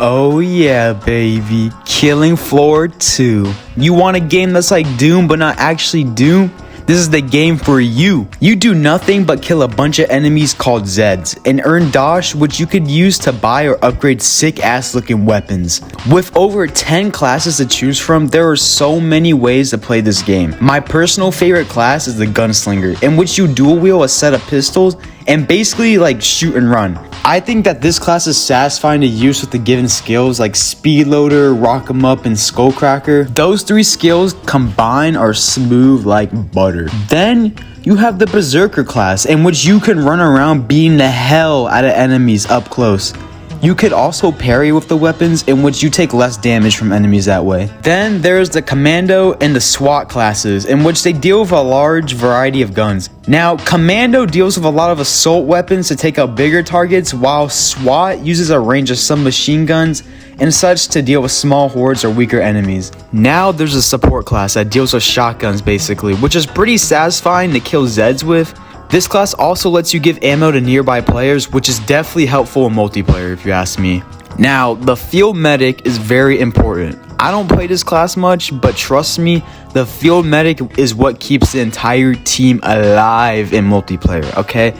Oh yeah, baby. Killing Floor 2. You want a game that's like Doom but not actually Doom? This is the game for you. You do nothing but kill a bunch of enemies called Zeds and earn Dosh, which you could use to buy or upgrade sick ass looking weapons. With over 10 classes to choose from, there are so many ways to play this game. My personal favorite class is the Gunslinger, in which you dual wield a set of pistols and basically like shoot and run. I think that this class is satisfying to use with the given skills like Speedloader, Rock 'em Up, and Skullcracker. Those three skills combined are smooth like butter. Then you have the Berserker class, in which you can run around beating the hell out of enemies up close. You could also parry with the weapons, in which you take less damage from enemies that way. Then there's the Commando and the SWAT classes, in which they deal with a large variety of guns. Now, Commando deals with a lot of assault weapons to take out bigger targets, while SWAT uses a range of submachine guns and such to deal with small hordes or weaker enemies. Now there's a support class that deals with shotguns basically, which is pretty satisfying to kill Zeds with. This class also lets you give ammo to nearby players, which is definitely helpful in multiplayer if you ask me. Now, the field medic is very important. I don't play this class much, but trust me, the field medic is what keeps the entire team alive in multiplayer, okay?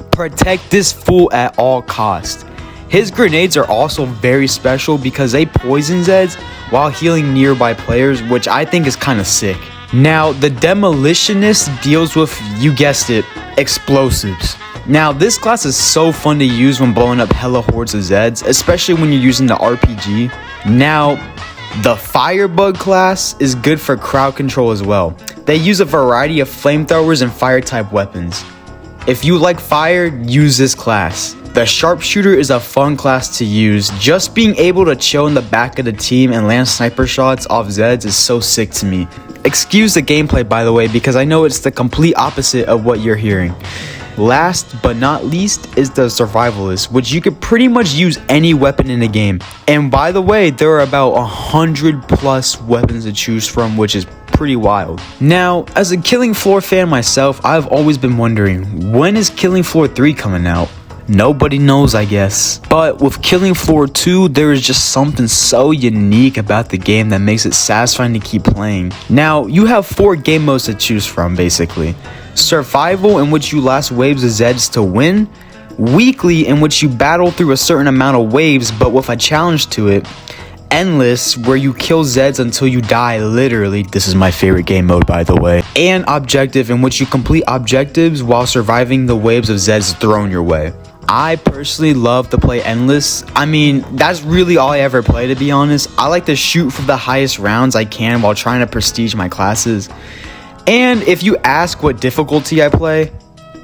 Protect this fool at all costs. His grenades are also very special because they poison Zeds while healing nearby players, which I think is kind of sick. Now, the Demolitionist deals with, you guessed it, explosives. Now, this class is so fun to use when blowing up hella hordes of Zeds, especially when you're using the RPG. Now, the Firebug class is good for crowd control as well. They use a variety of flamethrowers and fire type weapons. If you like fire, use this class. The Sharpshooter is a fun class to use. Just being able to chill in the back of the team and land sniper shots off Zeds is so sick to me. Excuse the gameplay, by the way, because I know it's the complete opposite of what you're hearing. Last but not least is the Survivalist, which you could pretty much use any weapon in the game. And by the way, there are about 100 plus weapons to choose from, which is pretty wild. Now, as a Killing Floor fan myself, I've always been wondering, when is Killing Floor 3 coming out? Nobody knows, I guess. But with Killing Floor 2, there is just something so unique about the game that makes it satisfying to keep playing. Now, you have 4 game modes to choose from, basically. Survival, in which you last waves of Zeds to win. Weekly, in which you battle through a certain amount of waves, but with a challenge to it. Endless, where you kill Zeds until you die, literally. This is my favorite game mode, by the way. And Objective, in which you complete objectives while surviving the waves of Zeds thrown your way. I personally love to play Endless. I mean, that's really all I ever play, to be honest. I like to shoot for the highest rounds I can while trying to prestige my classes. And if you ask what difficulty I play,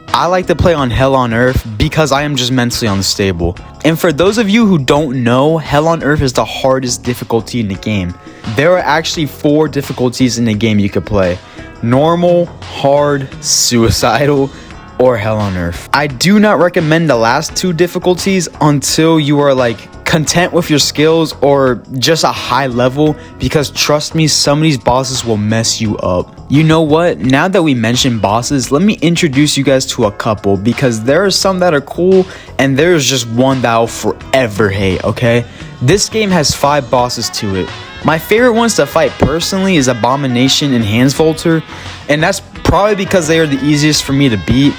I like to play on Hell on Earth because I am just mentally unstable. And for those of you who don't know, Hell on Earth is the hardest difficulty in the game. There are actually 4 difficulties in the game you could play: normal, hard, suicidal, or Hell on Earth. I do not recommend the last 2 difficulties until you are like content with your skills or just a high level, because trust me, some of these bosses will mess you up. You know what? Now that we mentioned bosses, let me introduce you guys to a couple, because there are some that are cool and there's just one that I'll forever hate, okay? This game has 5 bosses to it. My favorite ones to fight personally is Abomination and Hansvolter, and that's probably because they are the easiest for me to beat.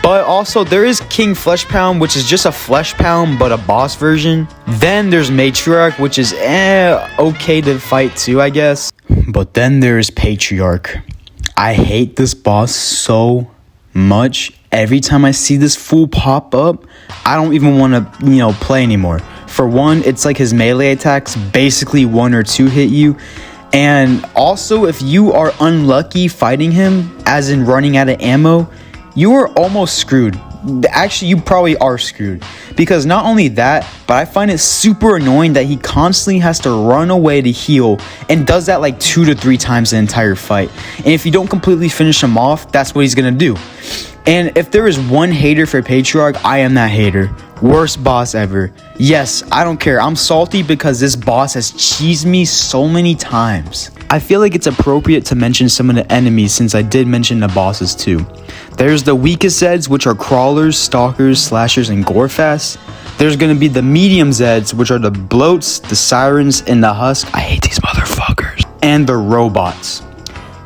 But also there is King Fleshpound, which is just a flesh pound but a boss version. Then there's Matriarch, which is okay to fight too, I guess. But then there's Patriarch. I hate this boss so much. Every time I see this fool pop up, I don't even want to, play anymore. For one, it's like his melee attacks basically 1 or 2 hit you. And also, if you are unlucky fighting him, as in running out of ammo, you are almost screwed. Actually, you probably are screwed. Because not only that, but I find it super annoying that he constantly has to run away to heal and does that like 2 to 3 times the entire fight. And if you don't completely finish him off, that's what he's gonna do. And if there is one hater for Patriarch, I am that hater. Worst boss ever. Yes, I don't care. I'm salty because this boss has cheesed me so many times. I feel like it's appropriate to mention some of the enemies since I did mention the bosses too. There's the weakest Zeds, which are Crawlers, Stalkers, Slashers, and Gorefast. There's gonna be the medium Zeds, which are the bloats, the sirens, and the husk. I hate these motherfuckers. And the robots.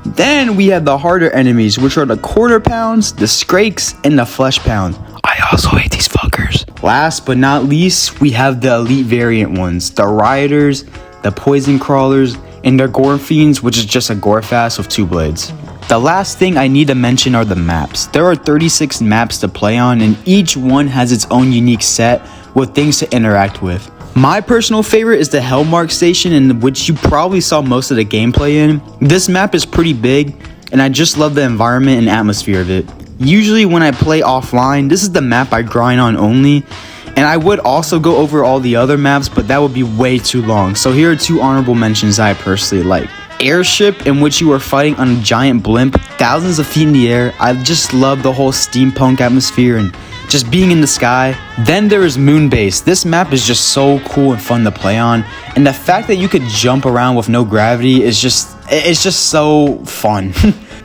Then we have the harder enemies, which are the quarter pounds, the skrakes, and the flesh pound. I also hate these fuckers. Last but not least, we have the elite variant ones, the rioters, the poison crawlers, and the gore fiends, which is just a gore fast with 2 blades. The last thing I need to mention are the maps. There are 36 maps to play on, and each one has its own unique set with things to interact with. My personal favorite is the Hellmark Station, in which you probably saw most of the gameplay in. This map is pretty big, and I just love the environment and atmosphere of it. Usually when I play offline, this is the map I grind on only, and I would also go over all the other maps, but that would be way too long. So here are 2 honorable mentions I personally like. Airship, in which you are fighting on a giant blimp thousands of feet in the air. I just love the whole steampunk atmosphere and just being in the sky. Then there is Moonbase. This map is just so cool and fun to play on, and the fact that you could jump around with no gravity is just so fun.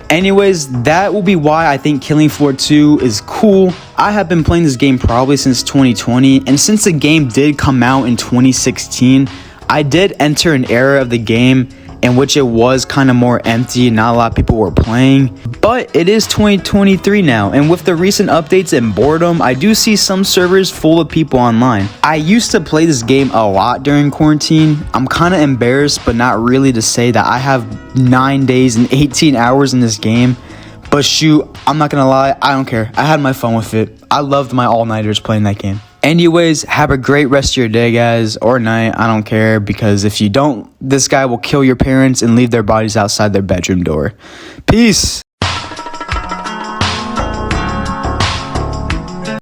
Anyways, that will be why I think Killing Floor 2 is cool. I have been playing this game probably since 2020, and since the game did come out in 2016, I did enter an era of the game in which it was kind of more empty and not a lot of people were playing. But it is 2023 now, and with the recent updates and boredom, I do see some servers full of people online. I used to play this game a lot during quarantine. I'm kind of embarrassed, but not really, to say that I have 9 days and 18 hours in this game. But shoot, I'm not gonna lie, I don't care. I had my fun with it. I loved my all-nighters playing that game. Anyways, have a great rest of your day, guys, or night. I don't care, because if you don't, this guy will kill your parents and leave their bodies outside their bedroom door. Peace.